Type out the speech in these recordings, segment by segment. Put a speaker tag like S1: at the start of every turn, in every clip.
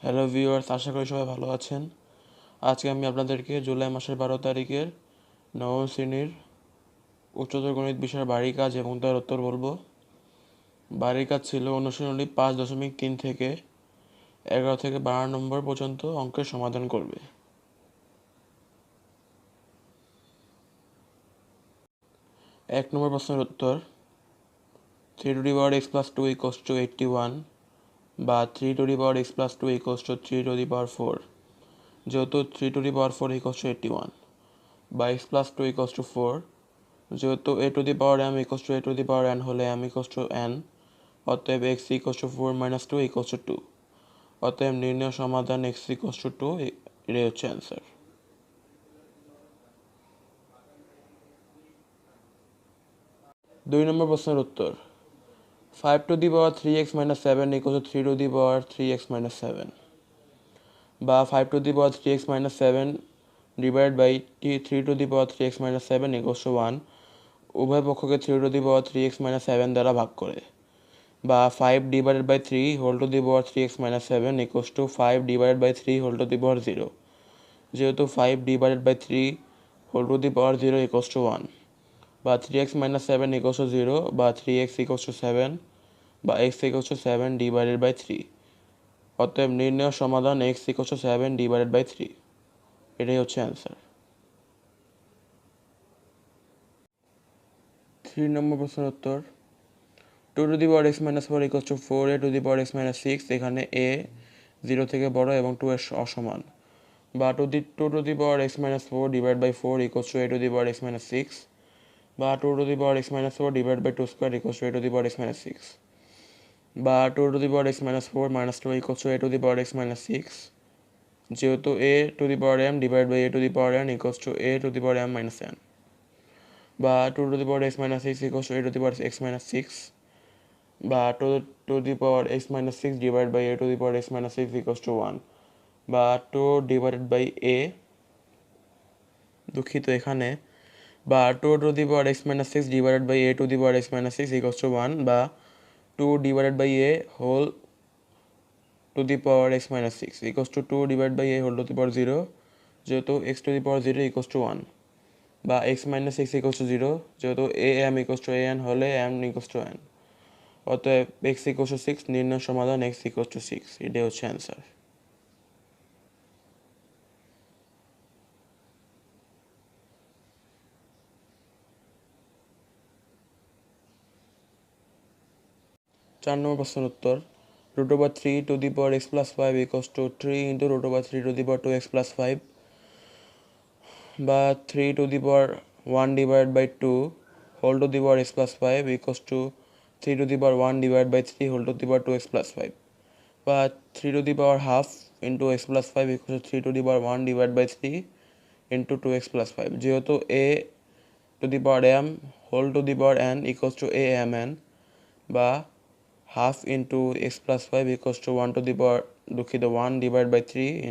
S1: Hello viewers, আশা করি সবাই ভালো আছেন। আজকে আমি আপনাদেরকে জুলাই মাসের 12 তারিখের নবম শ্রেণীর উচ্চতর গণিত বিষয়ের বাড়ি কাজ এবং তার উত্তর বলবো। বাড়ির কাজ ছিল অনুশীলনী 5.3 থেকে 11 থেকে 12 নম্বর পর্যন্ত অঙ্কের সমাধান করবে। 1 নম্বর প্রশ্নের উত্তর 3x+2 = 81 বা 3x+2 = 3/4। যেহেতু 3/4 = 81 বা x+2 = 4, যেহেতু a⁴ হলে m n, অতএব x = 4 - 2 = 2। অতএব নির্ণয় সমাধান x = 2, এটাই হচ্ছে অ্যান্সার। 2 নম্বর প্রশ্নের উত্তর 5^3x - 7 = 3^3x - 7 বা 5^3x - 7 3^3x - 7 = 1 উভয় পক্ষকে 3^3x - 7 দ্বারা ভাগ করে, বা 5/3 3x - 7 = 5/3 যেহেতু 5/3 = 1 বা 3x - 7 = 0 বা 3x = 7 বা x = 7/3। অতএব নির্ণয় সমাধান x = 7/3, এটাই হচ্ছে অ্যান্সার। 3 নম্বর প্রশ্নের উত্তর 2x - 4 = 4a⁴ - 6, এখানে a 0 থেকে বড় এবং 2 এর অসমান, বা 2x - 4 / 4 = a⁴ - 6, বা 2x - 4 / 2² = a⁴ - 6, বা 2x - 4 - 2 = a⁴ - 6, যেহেতু a⁴m / a⁴n = am - n, বা 2x - 6 = a⁴x - 6, বা 2x - 6 / a⁴x - 6 = 1, বা 2/a, দুঃখিত এখানে, বা 2x - 6 / a⁴x - 6 = 1, বা 2/a whole to the power x - 6 = 2/a whole to the power 0, যেহেতু x⁴ = 1, বা x - 6 = 0, যেহেতু am = an হলে m = n। অতএব x = 6, নির্ণয় সমাধান x = 6, এটাই হচ্ছে অ্যান্সার। 4 নম্বর প্রশ্নের উত্তর √3 x + 5 = 3 × √3 2x + 5, বা 3^1/2 whole to the power x + 5 = 3^1/3 whole to the power 2x + 5, বা 3½ x + 5 = 3^1/3 × 2x + 5, যেহেতু a⁴m whole to the power n = amn, বা 12 × x + 5 = 1/3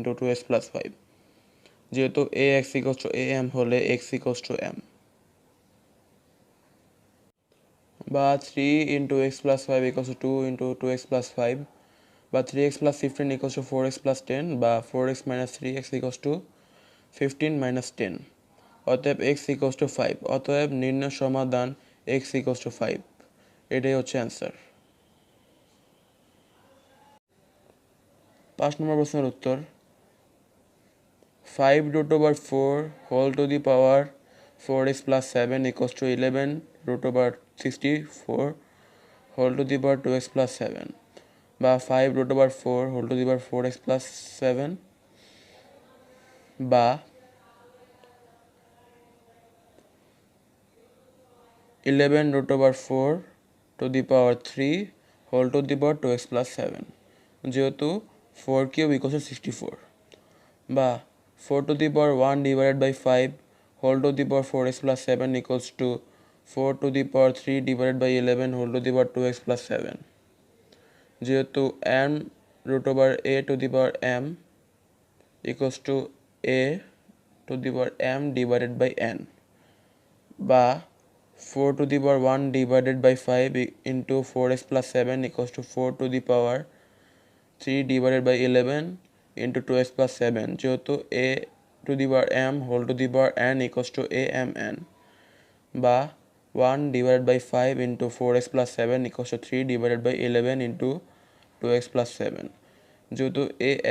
S1: × 2x + 5, যেহেতু ax = am হলে x = m, বা 3 × x + 5 = 2 × 2x + 5, বা 3x + 15 = 4x + 10, বা 4x - 3x = 15 - 10। অতএব x = 5। অতএব নির্ণয় সমাধান x = 5, এটাই হচ্ছে অ্যান্সার। 5 নম্বর প্রশ্নের উত্তর 5√4 whole to the power 4x + 7 = 11√64 whole to the power 2x + 7, বা 5√4 whole to the power 4x + 7, বা 11√4 to the power 3 whole to the power 2x + 7, যেহেতু 4³ = 64, বা 4 to the power 1/5 whole to the power 4x + 7 = 4 to the power 3/11 whole to the power 2x + 7, যেহেতু m√a to the power m = a to the power m/n, বা 4 to the power 1/5 × 4x + 7 = 4 to the power 3 divided by 11 into 2x plus 7 যেহেতু a to the power m whole to the power n equals to a m n বা 1 divided by 5 into 4x plus 7 equals to 3 divided by 11 into 2x plus 7 যেহেতু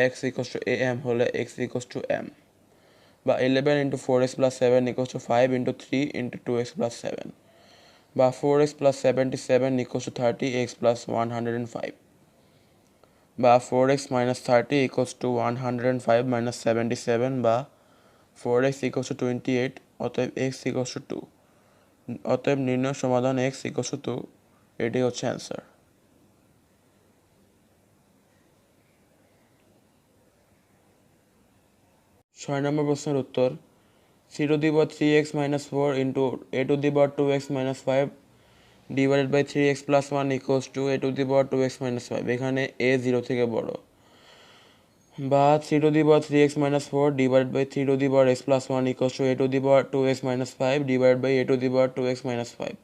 S1: ax equals to am হলে x equals to m বা 11 into 4x plus 7 equals to 5 into 3 into 2x plus 7 বা 4x plus 77 equals to 30x plus 105 বা 4x minus 30 equals to 105 minus 77 বা 4x equals to 28 অতএব x equals to 2 অতএব নির্ণয় সমাধান x equals to 2 এটি হচ্ছে অ্যান্সার 6 নম্বর প্রশ্নের উত্তর c to the power 3x minus 4 into a to the power 2x minus 5 divided by 3x plus 1 equals to a to the power 2x minus 5 এখানে a 0 থেকে বড় বা 3 to the power 3x minus 4 divided by 3 to the power x plus 1 equals to a to the power 2x minus 5 divided by a to the power 2x minus 5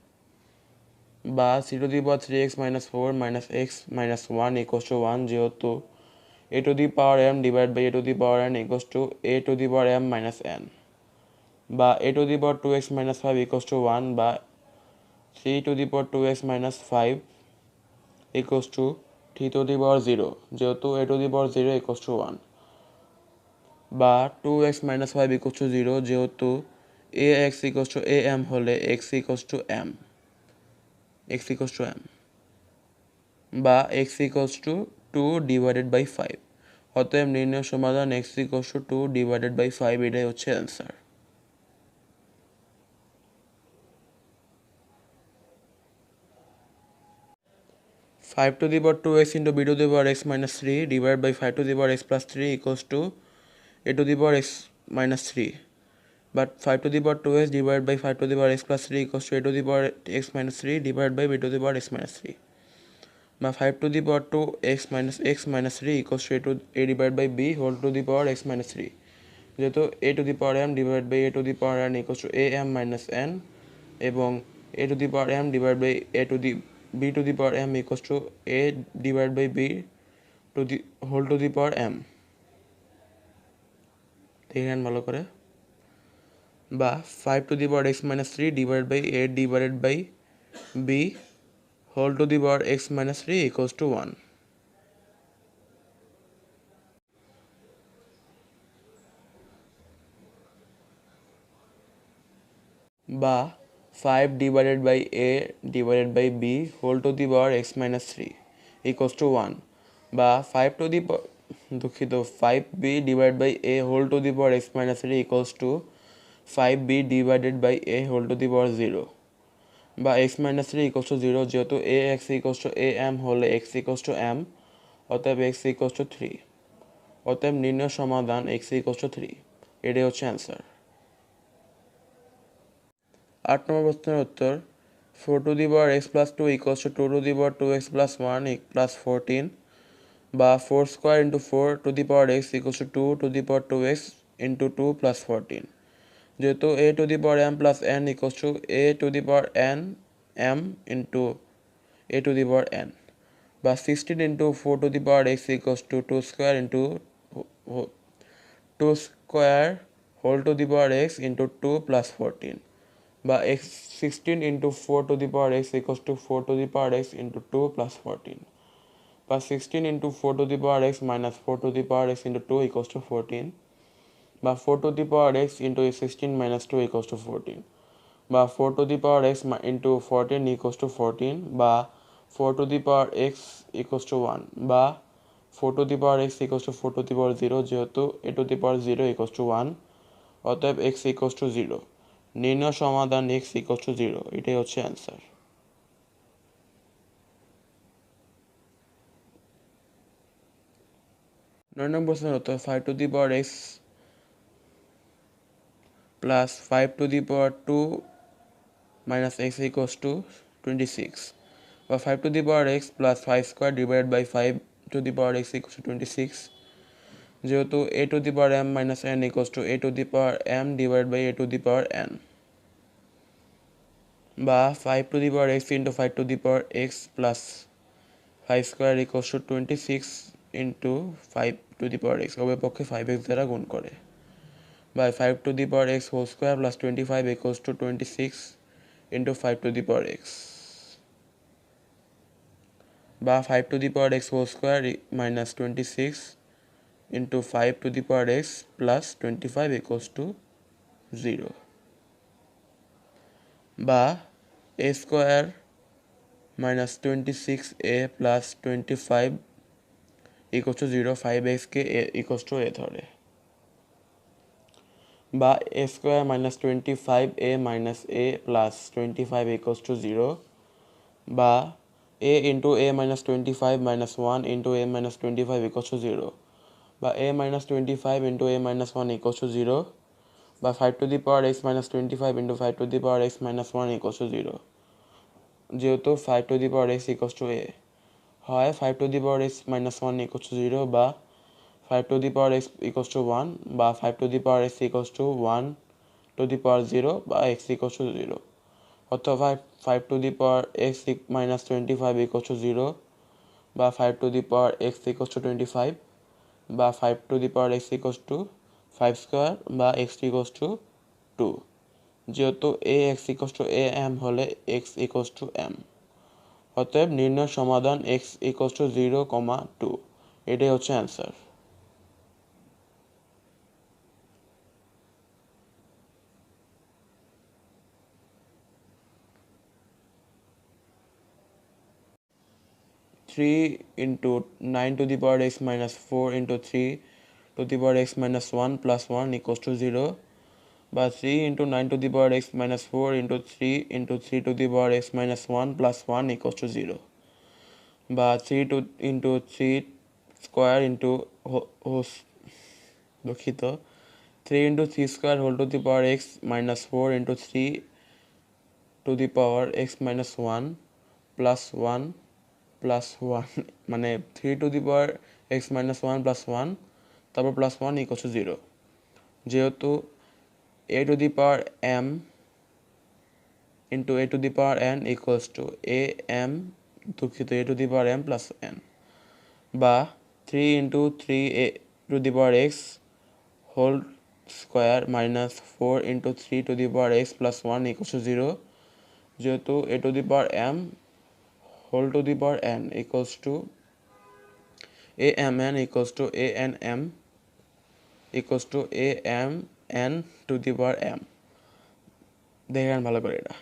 S1: বা 3 to the power 3x minus 4 minus x minus 1 equals to 1 যেহেতু a to the power m divided by a to the power n equals to a to the power m minus n বা a to the power 2x minus 5 equals to 1 বা 3 to the power 2x minus 5 equals to 3 to the power 0 যেহেতু a to the power 0 equals to 1 বা 2x minus 5 equals to 0 যেহেতু ax equals to am হলে x equals to m বা x equals to 2 divided by 5 অতএব নির্ণয় সমাধান x equals to 2 divided by 5 এটাই হচ্ছে answer 5 to the power 2x into b to the power x minus 3 divided by 5 to the power x plus 3 equals to a to the power x minus 3 but 5 to the power 2x divided by 5 to the power x plus 3 equals to a to the power x minus 3 divided by b to the power x minus 3 বা 5 to the power 2 x minus 3 equals to a divided by b whole to the power x minus 3 যেহেতু a to the power m divided by a to the power n equals to a m minus n এবং a to the power m divided by a to the b to the power m equals to a divided by b to the whole to the power m দেখেন ভালো করে বা 5 to the power x minus 3 divided by a divided by b whole to the power x minus 3 equals to 1 বা 5 divided by a divided by b whole to the power x minus 3 equals to 1 বা 5 to the দুঃখিত 5b divided by a whole to the power x minus 3 equals to 5b divided by a whole to the power 0 বা x minus 3 equals to 0 যেহেতু ax equals to am হলে x equals to m অতএব x equals to 3 অতএব নির্ণয় সমাধান x equals to 3 এটাই হচ্ছে answer 8 নম্বর প্রশ্নের উত্তর 4 to the power x plus 2 equals to 2 to the power 2x plus 1 plus 14 বা 4 square into 4 to the power x equals to 2 to the power 2x into 2 plus 14 যেহেতু a to the power m plus n equals to a to the power n m into a to the power n বা 16 into 4 to the power x equals to 2 square into 2 square whole to the power x into 2 plus 14 বা x 16 into 4 to the power x equals to 4 to the power x into 2 plus 14 বা 16 into 4 to the power x minus 4 to the power x into 2 equals to 14 বা 4 to the power x into 16 minus 2 equals to 14 বা 4 to the power x into 14 equals to 14 বা 4 to the power x equals to 1 বা 4 to the power x equals to 4 to the power 0 যেহেতু a to the power 0 equals to 1 অতএব x equals to 0 নির্ণয় সমাধান x equals to 0 এটাই হচ্ছে answer 9 নম্বর প্রশ্নের উত্তর 5 to the power x plus 5 to the power 2 minus x equals to 26 বা 5 to the power x plus 5 square divided by 5 to the power x equals to 26 যেহেতু a to the power m minus n equals to a to the power m divided by a to the power n বা 5 to the power x into 5 to the power x plus 5 square equals to 26 into 5 to the power x উভয় পক্ষে 5x দ্বারা গুণ করে, by 5 to the power x whole square plus 25 equals to 26 into 5 to the power x, বা 5 to the power x whole square minus 26 into 5 to the power x plus 25 equals to 0, বা a square minus 26a plus 25 equals to 0, 5xকে equals to a ধরে, বা a square minus 25a minus a plus 25 equals to 0, বা a into a minus 25 minus 1 into a minus 25 equals to 0, বা a minus 25 into a minus 1 equals to 0, বা 5 to the power x minus 25 into 5 to the power x minus 1 equals to 0, যেহেতু 5 to the power x equals to a, হয় 5 to the power x minus 1 equals to 0, বা 5 to the power x equals to 1, বা 5 to the power x equals to 1 to the power 0, বা x equals to 0, অথবা 5 to the power x minus 25 equals to 0, বা 5 to the power x equals to 25, বা 5 to the power x equals to 5 square, বা x equals to 2, যেহেতু x equals to am হলে x equals to m, অতএব নির্ণয় সমাধান x equals to 0, 2, এটাই হচ্ছে answer. Three into 9 to the power x minus 4 into 3 to the power x minus 1 plus 1 equals to 0, বা 3 into 9 to the power x minus 4 into 3 into 3 to the power x minus 1 plus 1 equals to 0, বা 3 into 3 square into দুঃখিত 3 into 3 square whole to the power x minus 4 into 3 to the power x minus 1 plus 1 plus 1 মানে 3 to the power x minus 1 plus 1 তারপর plus 1 equals to 0, যেহেতু a to the power m into a to the power n equals to a m দুঃখিত a to the power m plus n, বা 3 into 3 a to the power x whole square minus 4 into 3 to the power x plus 1 equals to 0, যেহেতু a to the power m whole to the power n equals to amn equals to anm equals to amn to the power m, দেখেন ভালো করে এটা,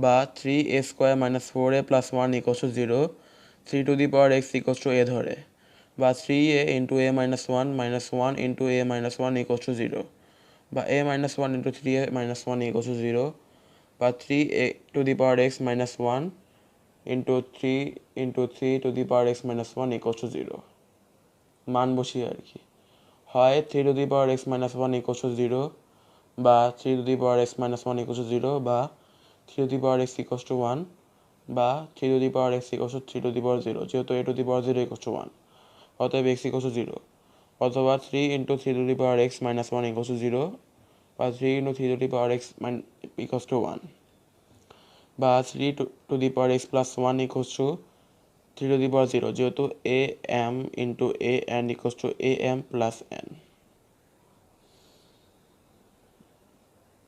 S1: বা 3a square minus 4a plus 1 equals to 0, 3 to the power x equals to a ধরে, বা 3a into a minus 1 into a minus 1 equals to 0, বা a minus 1 into 3a minus 1 equals to 0, বা 3a to the power x minus 1 into 3 to the power x minus 1 equals to 0, মান বসিয়ে আর কি, হয় 3 to the power x minus 1 equals to 0, বা 3 to the power x minus 1 equals to 0, বা 3 to the power x equals to 1, বা 3 to the power x equals to 3 to the power 0, যেহেতু a to the power 0 equals to 1, অতএব x equals to 0, অথবা 3 into 3 to the power x minus 1 equals to 0, বা 3 into 3 to the power x equals to 1, বা 3 to the power x plus 1 equals to 3 to the power 0, যেহেতু a m into a n equals to a m plus n,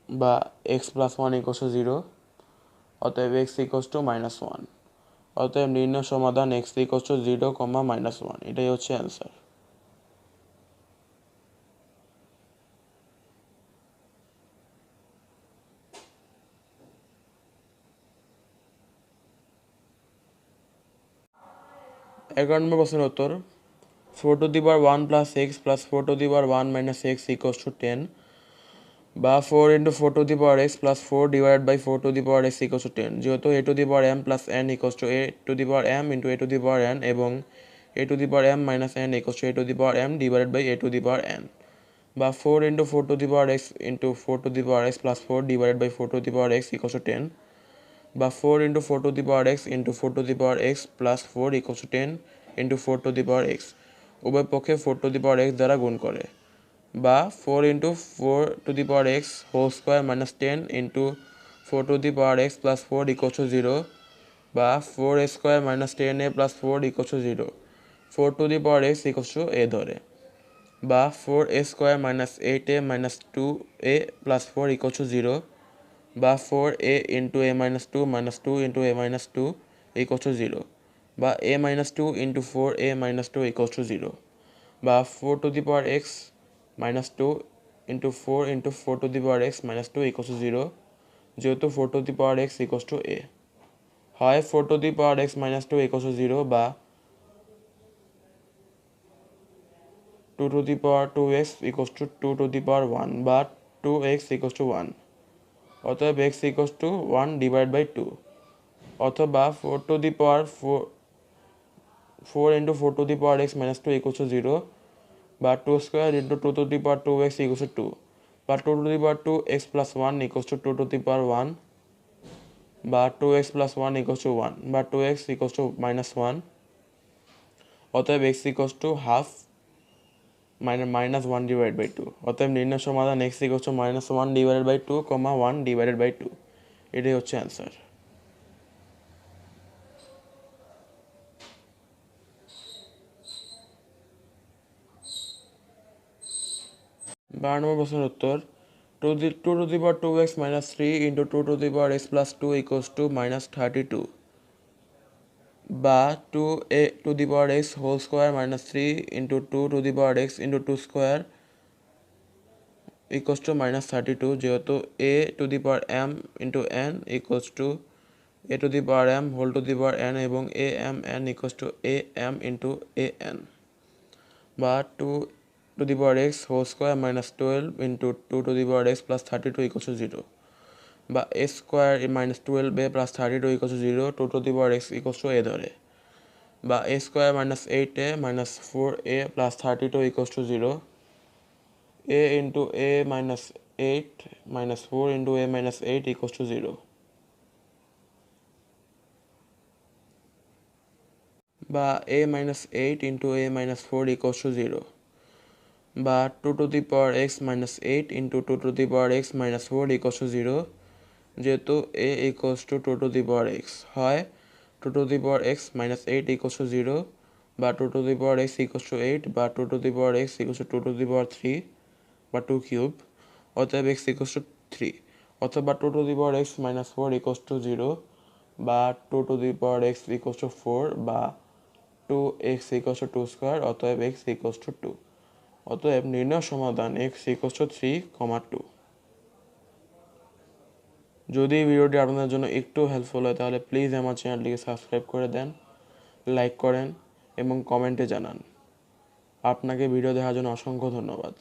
S1: বা x plus 1 equals to 0, অতএব x equals to minus 1, অতএব নির্ণয় সমাধান x equals to 0, minus 1, এটাই হচ্ছে answer. এগারো নম্বর প্রশ্নের উত্তর, 4 to the power 1 plus x plus 4 to the power 1 minus x equals to 10, বা 4 into 4 to the power x plus 4 divided by 4 to the power x equals to 10, যেহেতু a to the power m plus n equals to a to the power m into a to the power n, এবং a to the power m minus n equals to a to the power m divided by a to the power n, বা 4 into 4 to the power x into 4 to the power x plus 4 divided by 4 to the power x equals to 10, বা 4 into 4 to the power x into 4 to the power x plus 4 equals to 10 into 4 to the power x উভয় পক্ষে 4 to the power x দ্বারা গুণ করে, বা 4 into 4 to the power x whole square minus 10 into 4 to the power x plus 4 equals to 0, বা 4a² - 10a + 4 = 0, 4 to the power x = a ধরে, বা 4a² - 8a - 2a + 4 = 0, বা 4a × a - 2 - 2 × a - 2 = 0, বা a - 2 × 4a - 2 = 0, বা 4 to the power x - 2 × 4 × 4 to the power x - 2 = 0, যেহেতু 4 to the power x = a। হয় 4 to the power x - 2 = 0, বা 2 to the power 2x = 2 to the power 1, বা 2x = 1, অতএব x = 1/2, অথবা 4 to the power 4 × 4 to the power x - 2 = 0, বা 2² × 2 to the power 2x = 2, বা 2 to the power 2x + 1 = 2 to the power 1, বা 2x + 1 = 1, বা 2x = -1, অতএব x = ½ -1/2, অতএব নির্ণয় সমাধান x = -1/2, 1/2। এটাই হচ্ছে অ্যান্সার। 12 নম্বর প্রশ্নের উত্তর, 2 to the power 2x - 3 × 2 to the power x + 2 = -32, বা 2a to the power x whole square - 3 × 2 to the power x × 2 square = -32, যেহেতু a to the power m × n = a to the power m whole to the power n এবং amn = am × an, বা 2 to the power x whole square - 12 × 2 to the power x + 32 = 0, বা a² - 12a + 32 = 0, 2 to the power x = a ধরে, বা a² - 8a - 4a + 32 = 0, a × a - 8 - 4 × a - 8 = 0, বা a - 8 × a - 4 = 0, বা 2 to the power x - 8 × 2 to the power x - 4 = 0, যেহেতু a = 2 to the power x। হয় 2 to the power x - 8 = 0, বা 2 to the power x = 8, বা 2 to the power x = 2 to the power 3, বা 2³ অতএব x = 3, অথবা 2 to the power x - 4 = 0, বা 2 to the power x = 4, বা 2x = 2², অতএব x = 2। অতএব নির্ণয় সমাধান x = 3, 2। যদি এই ভিডিওটি আপনাদের জন্য একটু হেল্পফুল হয় তাহলে প্লিজ আমার চ্যানেলটিকে সাবস্ক্রাইব করে দেন, লাইক করেন এবং কমেন্টে জানান। আপনাকে ভিডিও দেখার জন্য অসংখ্য ধন্যবাদ।